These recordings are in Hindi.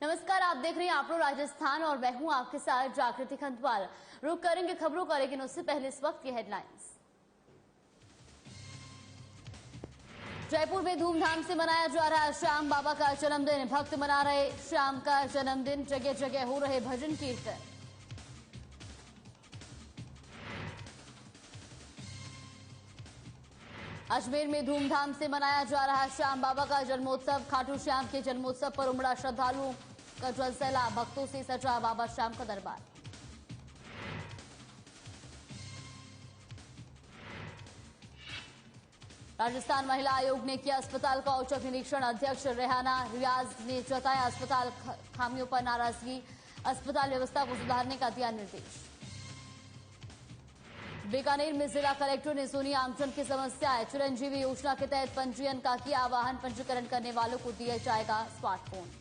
नमस्कार, आप देख रहे हैं आपरो राजस्थान और मैं हूं आपके साथ जागृति खंतवाल। रुक करेंगे खबरों का, लेकिन उससे पहले इस वक्त की हेडलाइंस। जयपुर में धूमधाम से मनाया जा रहा है श्याम बाबा का जन्मदिन। भक्त मना रहे श्याम का जन्मदिन, जगह जगह हो रहे भजन कीर्तन। अजमेर में धूमधाम से मनाया जा रहा है श्याम बाबा का जन्मोत्सव। खाटू श्याम के जन्मोत्सव पर उमड़ा श्रद्धालुओं का जलसैलाब, भक्तों से सजा बाबा श्याम का दरबार। राजस्थान महिला आयोग ने किया अस्पताल का औचक निरीक्षण। अध्यक्ष रेहाना रियाज ने जताया अस्पताल खामियों पर नाराजगी, अस्पताल व्यवस्था को सुधारने का दिया निर्देश। बीकानेर में जिला कलेक्टर ने सुनी आमजन की समस्याएं। चिरंजीवी योजना के तहत पंजीयन का किया आह्वान, पंजीकरण करने वालों को दिया जाएगा स्मार्टफोन।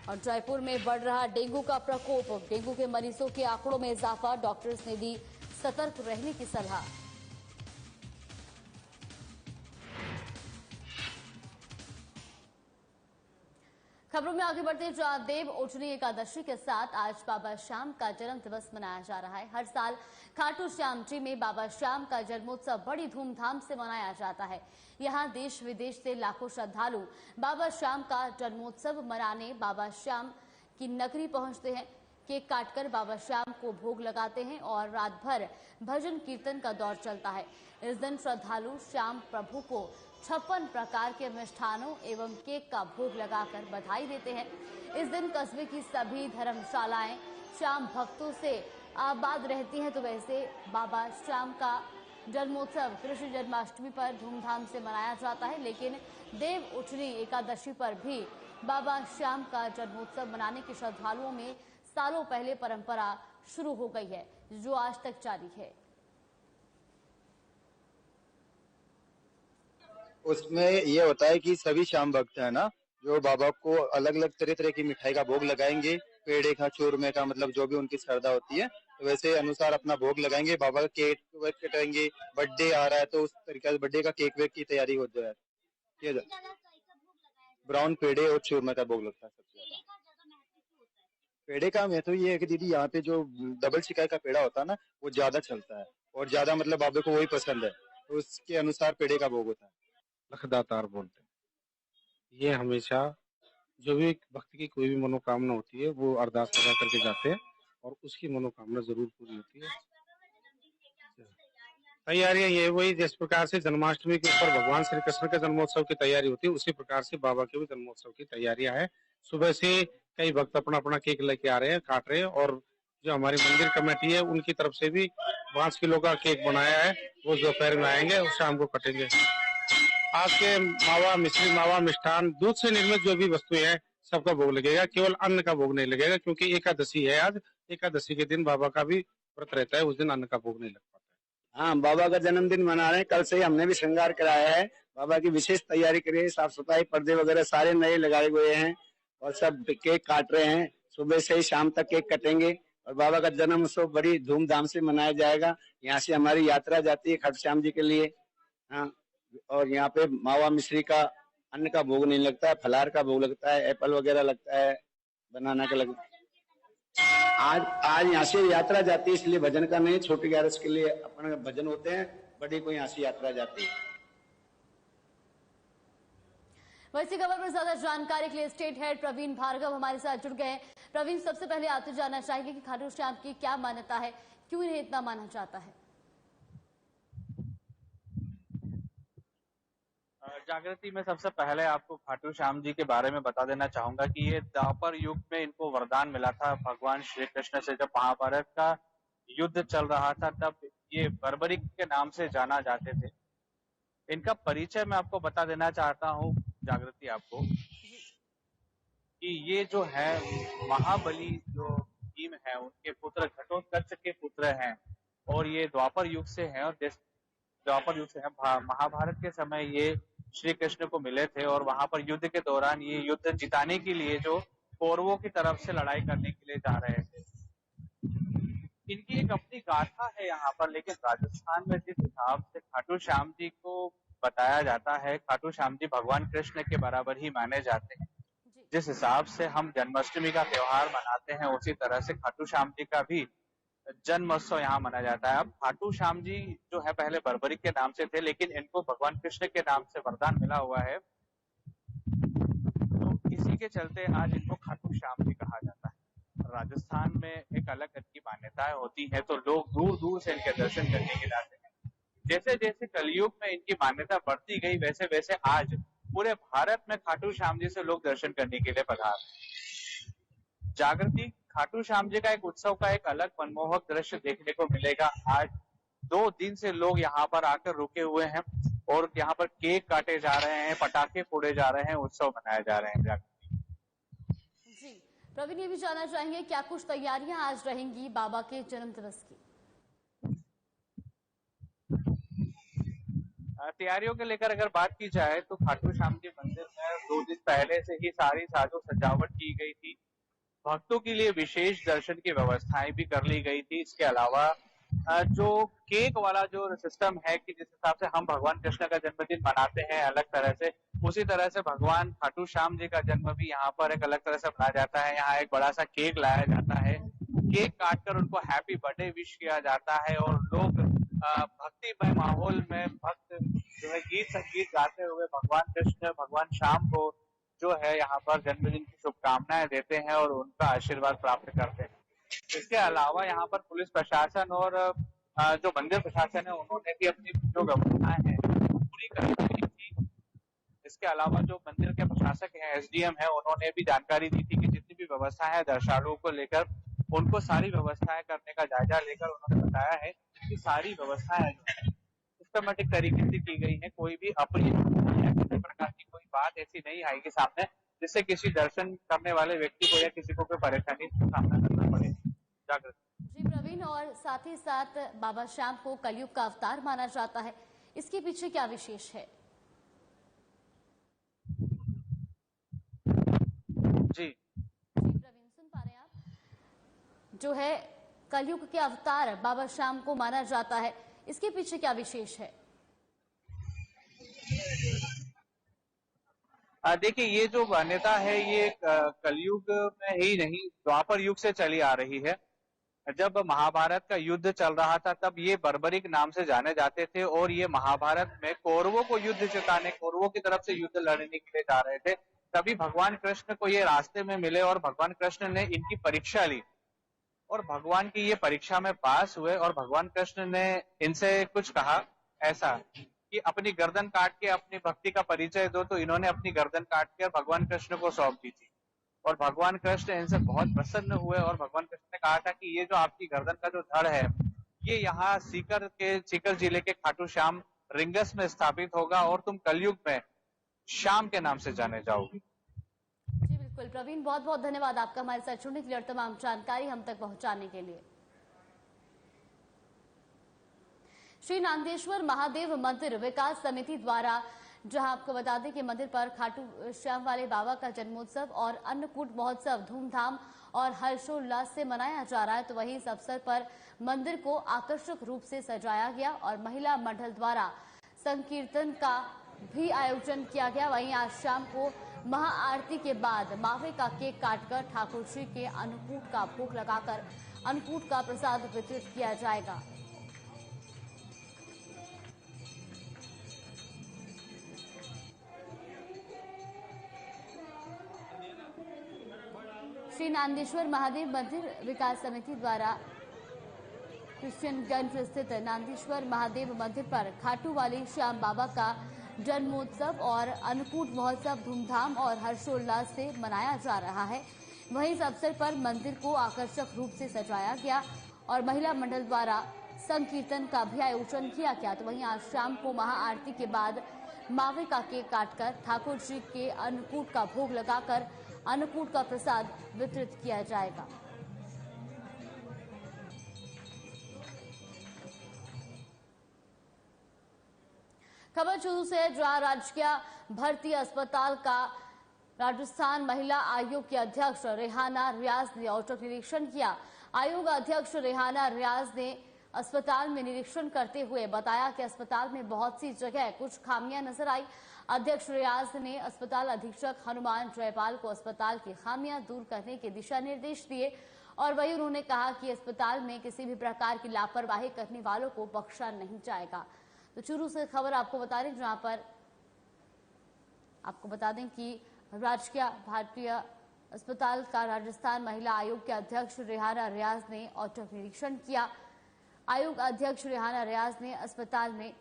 और जयपुर में बढ़ रहा डेंगू का प्रकोप, डेंगू के मरीजों के आंकड़ों में इजाफा, डॉक्टर्स ने दी सतर्क रहने की सलाह। खबरों में आगे बढ़ते हैं। देव उठनी एकादशी के साथ आज बाबा श्याम का जन्म दिवस मनाया जा रहा है। हर साल खाटू श्याम जी में बाबा श्याम का जन्मोत्सव बड़ी धूमधाम से मनाया जाता है। यहाँ देश विदेश से लाखों श्रद्धालु बाबा श्याम का जन्मोत्सव मनाने बाबा श्याम की नगरी पहुंचते हैं। केक काटकर बाबा श्याम को भोग लगाते हैं और रात भर भजन कीर्तन का दौर चलता है। इस दिन श्रद्धालु श्याम प्रभु को 56 प्रकार के मिष्ठानों एवं केक का भोग लगाकर बधाई देते हैं। इस दिन कस्बे की सभी धर्मशालाएं श्याम भक्तों से आबाद रहती हैं। तो वैसे बाबा श्याम का जन्मोत्सव कृष्ण जन्माष्टमी पर धूमधाम से मनाया जाता है, लेकिन देव उठनी एकादशी पर भी बाबा श्याम का जन्मोत्सव मनाने की श्रद्धालुओं में सालों पहले परंपरा शुरू हो गई है, जो आज तक जारी है। उसमें ये होता है कि सभी श्याम भक्त है ना, जो बाबा को अलग अलग तरह तरह की मिठाई का भोग लगाएंगे, पेड़े का, चूरमे का, मतलब जो भी उनकी श्रद्धा होती है, तो वैसे अनुसार अपना भोग लगाएंगे। बाबा का केक वेक कटाएंगे। बर्थडे आ रहा है तो उस तरीके से बर्थडे का केक वेक की तैयारी हो जाए। ब्राउन पेड़े और चूरमे का भोग लगता है सबसे ज्यादा। पेड़े का महत्व ये है कि दीदी, यहाँ पे जो डबल शिकाई का पेड़ा होता है ना, वो ज्यादा चलता है और ज्यादा मतलब बाबा को वही पसंद है, तो उसके अनुसार पेड़े का भोग होता है। लखदातार बोलते हैं। ये हमेशा जो भी भक्त की कोई भी मनोकामना होती है वो अरदास लगा करके जाते हैं और उसकी मनोकामना जरूर पूरी होती है। तैयारियां ये वही जिस प्रकार से जन्माष्टमी के ऊपर भगवान श्री कृष्ण के जन्मोत्सव की तैयारी होती है, उसी प्रकार से बाबा के भी जन्मोत्सव की तैयारियां है। सुबह से कई भक्त अपना अपना केक लेके आ रहे हैं, काट रहे हैं, और जो हमारी मंदिर कमेटी है उनकी तरफ से भी 5 किलो का केक बनाया है, वो दोपहर में आएंगे और शाम को कटेंगे। आज के मावा मिश्री, मावा मिष्ठान, दूध से निर्मित जो भी वस्तुएं हैं सबका भोग लगेगा, केवल अन्न का भोग नहीं लगेगा, क्योंकि एकादशी है आज। एकादशी के दिन बाबा का भी व्रत रहता है, उस दिन अन्न का भोग नहीं लग पाता है। हाँ, बाबा का जन्मदिन मना रहे हैं। कल से ही हमने भी श्रृंगार कराया है, बाबा की विशेष तैयारी करी है, साफ सफाई, पर्दे वगैरह सारे नए लगाए हुए हैं और सब केक काट रहे हैं। सुबह से ही शाम तक केक कटेंगे और बाबा का जन्म उत्सव बड़ी धूमधाम से मनाया जाएगा। यहाँ से हमारी यात्रा जाती है खाटू श्याम जी के लिए। हाँ, और यहाँ पे मावा मिश्री का अन्न का भोग नहीं लगता है, फलार का भोग लगता है, एप्पल वगैरह लगता है, बनाना का लगता है। आज यहाँ से यात्रा जाती है, इसलिए भजन का नहीं, छोटी ग्यारस के लिए अपने भजन होते हैं, बड़ी को यहाँ से यात्रा जाती है। वैसी खबर पर ज्यादा जानकारी के लिए स्टेट हेड प्रवीण भार्गव हमारे साथ जुड़ गए। प्रवीण, सबसे पहले आपसे जानना चाहेंगे कि खाटू श्याम की क्या मान्यता है, क्यों इन्हें इतना माना जाता है? जागृति में सबसे पहले आपको खाटू श्याम जी के बारे में बता देना चाहूंगा कि ये द्वापर युग में इनको वरदान मिला था भगवान श्री कृष्ण से। जब महाभारत का युद्ध चल रहा था तब ये बर्बरिक के नाम से जाना जाते थे। इनका परिचय मैं आपको बता देना चाहता हूँ जागृति आपको, कि ये जो है महाबली जो भीम है उनके पुत्र, घटोत्कच के पुत्र हैं और ये द्वापर युग से हैं। और द्वापर युग से है, महाभारत के समय ये श्री कृष्ण को मिले थे और वहां पर युद्ध के दौरान ये युद्ध जिताने के लिए जो कौरवों की तरफ से लड़ाई करने के लिए जा रहे थे। इनकी एक अपनी गाथा है यहाँ पर, लेकिन राजस्थान में जिस हिसाब से खाटू श्याम जी को बताया जाता है, खाटू श्याम जी भगवान कृष्ण के बराबर ही माने जाते हैं। जी जिस हिसाब से हम जन्माष्टमी का त्योहार मनाते हैं, उसी तरह से खाटू श्याम जी का भी जन्मोत्सव यहाँ मनाया जाता है। अब खाटू श्याम जी जो है पहले बर्बरिक के नाम से थे, लेकिन इनको भगवान कृष्ण के नाम से वरदान मिला हुआ है, तो इसी के चलते आज इनको खाटू श्याम जी कहा जाता है। राजस्थान में एक अलग इनकी मान्यताएं होती हैं, तो लोग दूर दूर से इनके दर्शन करने के लिए आते हैं। जैसे जैसे कलयुग में इनकी मान्यता बढ़ती गई, वैसे वैसे आज पूरे भारत में खाटू श्याम जी से लोग दर्शन करने के लिए पधार रहे हैं। जागृति खाटू श्याम जी का एक उत्सव का एक अलग मनमोहक दृश्य देखने को मिलेगा। आज 2 दिन से लोग यहाँ पर आकर रुके हुए हैं और यहाँ पर केक काटे जा रहे हैं, पटाखे फोड़े जा रहे हैं, उत्सव मनाए जा रहे हैं। जागृति जी प्रवीण, ये भी जानना चाहेंगे क्या कुछ तैयारियां आज रहेंगी बाबा के जन्म दिवस की? तैयारियों के लेकर अगर बात की जाए तो खाटू श्याम जी मंदिर में 2 दिन पहले से ही सारी साजो सजावट की गई थी। भक्तों के लिए विशेष दर्शन की व्यवस्थाएं भी कर ली गई थी। इसके अलावा जो केक वाला जो सिस्टम है कि जिस हिसाब से हम भगवान कृष्ण का जन्मदिन मनाते हैं अलग तरह से, उसी तरह से भगवान खाटू श्याम जी का जन्म भी यहाँ पर एक अलग तरह से मनाया जाता है। यहाँ एक बड़ा सा केक लाया जाता है, केक काटकर उनको हैप्पी बर्थडे विश किया जाता है और लोग भक्तिमय माहौल में भक्त जो है गीत संगीत गाते हुए भगवान कृष्ण भगवान श्याम को जो है यहाँ पर जन्मदिन की शुभकामनाएं देते हैं और उनका आशीर्वाद प्राप्त करते हैं। इसके अलावा यहाँ पर पुलिस प्रशासन और जो मंदिर प्रशासन है, उन्होंने भी अपनी जो व्यवस्थाएं हैं पूरी कर दी थी। इसके अलावा जो मंदिर के प्रशासक हैं, एसडीएम है, उन्होंने भी जानकारी दी थी कि जितनी भी व्यवस्थाएं है दर्शनालुओं को लेकर, उनको सारी व्यवस्थाएं करने का जायजा लेकर उन्होंने बताया है कि सारी व्यवस्थाएं सिस्टमेटिक तरीके से की गई है। कोई भी अप्रिय या किसी प्रकार की कोई बात ऐसी नहीं आएगी सामने जिससे किसी दर्शन करने वाले व्यक्ति को या किसी को कोई परेशानी का सामना करना पड़े। जागृति जी प्रवीण, और साथ ही साथ बाबा श्याम को कलयुग का अवतार माना जाता है, इसके पीछे क्या विशेष है? जी प्रवीण, सुन पा रहे हैं आप? जो है कलयुग के अवतार बाबा श्याम को माना जाता है, इसके पीछे क्या विशेष है? देखिए, ये जो मान्यता है ये कलयुग में ही नहीं, द्वापर युग से चली आ रही है। जब महाभारत का युद्ध चल रहा था तब ये बर्बरिक नाम से जाने जाते थे और ये महाभारत में कौरवों को युद्ध जिताने, कौरवों की तरफ से युद्ध लड़ने के लिए जा रहे थे। तभी भगवान कृष्ण को ये रास्ते में मिले और भगवान कृष्ण ने इनकी परीक्षा ली और भगवान की ये परीक्षा में पास हुए और भगवान कृष्ण ने इनसे कुछ कहा ऐसा कि अपनी गर्दन काट के अपनी भक्ति का परिचय दो, तो इन्होंने अपनी गर्दन काट के भगवान कृष्ण को सौंप दी थी और भगवान कृष्ण इनसे बहुत प्रसन्न हुए और भगवान कृष्ण ने कहा था कि ये जो आपकी गर्दन का जो धड़ है, ये यहाँ सीकर जिले के खाटू श्याम रिंगस में स्थापित होगा और तुम कलयुग में श्याम के नाम से जाने जाओगे। जी बिल्कुल प्रवीण, बहुत बहुत धन्यवाद आपका हमारे साथ जुड़ने के लिए और तमाम जानकारी हम तक पहुंचाने के लिए। श्री नांदेश्वर महादेव मंदिर विकास समिति द्वारा, जहां आपको बता दें कि मंदिर पर खाटू श्याम वाले बाबा का जन्मोत्सव और अन्नकूट महोत्सव धूमधाम और हर्षोल्लास से मनाया जा रहा है, तो वहीं इस अवसर पर मंदिर को आकर्षक रूप से सजाया गया और महिला मंडल द्वारा संकीर्तन का भी आयोजन किया गया। वहीं आज शाम को महाआरती के बाद मावे का केक काटकर ठाकुर श्री के अन्नकूट का भोग लगाकर अन्नकूट का प्रसाद वितरित किया जाएगा। श्री नांदेश्वर महादेव मंदिर विकास समिति द्वारा क्रिश्चियनगंज स्थित नांदेश्वर महादेव मंदिर पर खाटू वाले श्याम बाबा का जन्मोत्सव और अन्नकूट महोत्सव धूमधाम और हर्षोल्लास से मनाया जा रहा है। वहीं इस अवसर पर मंदिर को आकर्षक रूप से सजाया गया और महिला मंडल द्वारा संकीर्तन का भी आयोजन किया गया। तो वहीं आज शाम को महाआरती के बाद मावे का केक काटकर ठाकुर जी के अन्नकूट का भोग लगाकर अन्नकूट का प्रसाद वितरित किया जाएगा। खबर शुरू से जहां राजकीय भर्ती अस्पताल का राजस्थान महिला आयोग के अध्यक्ष रेहाना रियाज ने औचक निरीक्षण किया। आयोग अध्यक्ष रेहाना रियाज ने अस्पताल में निरीक्षण करते हुए बताया कि अस्पताल में बहुत सी जगह कुछ खामियां नजर आई। अध्यक्ष रियाज ने अस्पताल अधीक्षक हनुमान जयपाल को अस्पताल की खामियां दूर करने के दिशा निर्देश दिए और वही उन्होंने कहा कि अस्पताल में किसी भी प्रकार की लापरवाही करने वालों को बख्शा नहीं जाएगा। तो चूरू से खबर आपको बता दें, जहां पर आपको बता दें कि राजकीय भारतीय अस्पताल का राजस्थान महिला आयोग के अध्यक्ष रेहाना रियाज ने औचक निरीक्षण किया। आयोग अध्यक्ष रेहाना रियाज ने अस्पताल में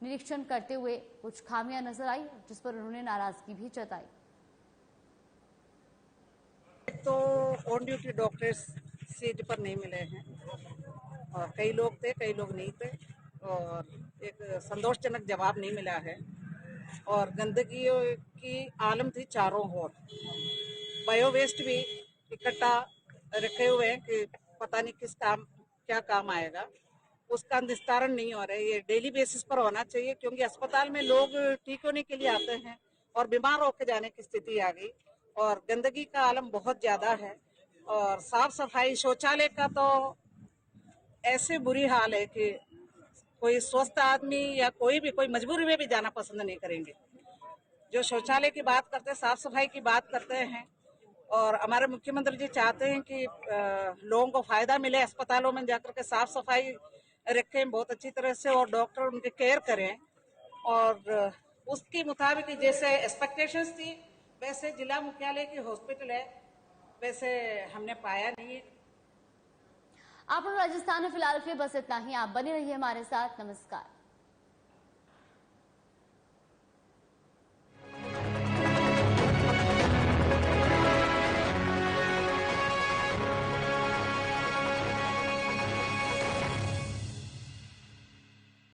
निरीक्षण करते हुए कुछ खामियां नजर आई, जिस पर उन्होंने नाराजगी भी जताई। तो ऑन ड्यूटी डॉक्टर्स सीट पर नहीं मिले हैं और कई लोग थे, कई लोग नहीं थे और एक संतोषजनक जवाब नहीं मिला है और गंदगी की आलम थी चारों ओर। बायो वेस्ट भी इकट्ठा रखे हुए हैं कि पता नहीं किस काम क्या काम आएगा, उसका निस्तारण नहीं हो रहा है। ये डेली बेसिस पर होना चाहिए क्योंकि अस्पताल में लोग ठीक होने के लिए आते हैं और बीमार होकर जाने की स्थिति आ गई और गंदगी का आलम बहुत ज्यादा है और साफ सफाई शौचालय का तो ऐसे बुरी हाल है कि कोई स्वस्थ आदमी या कोई भी कोई मजबूरी में भी जाना पसंद नहीं करेंगे। जो शौचालय की बात करते हैं, साफ सफाई की बात करते हैं और हमारे मुख्यमंत्री जी चाहते हैं कि लोगों को फायदा मिले, अस्पतालों में जाकर के साफ सफाई रखें बहुत अच्छी तरह से और डॉक्टर उनके केयर करें और उसके मुताबिक जैसे एक्सपेक्टेशंस थी वैसे जिला मुख्यालय की हॉस्पिटल है वैसे हमने पाया नहीं है। आप राजस्थान में फिलहाल के लिए बस इतना ही। आप बने रहिए हमारे साथ। नमस्कार।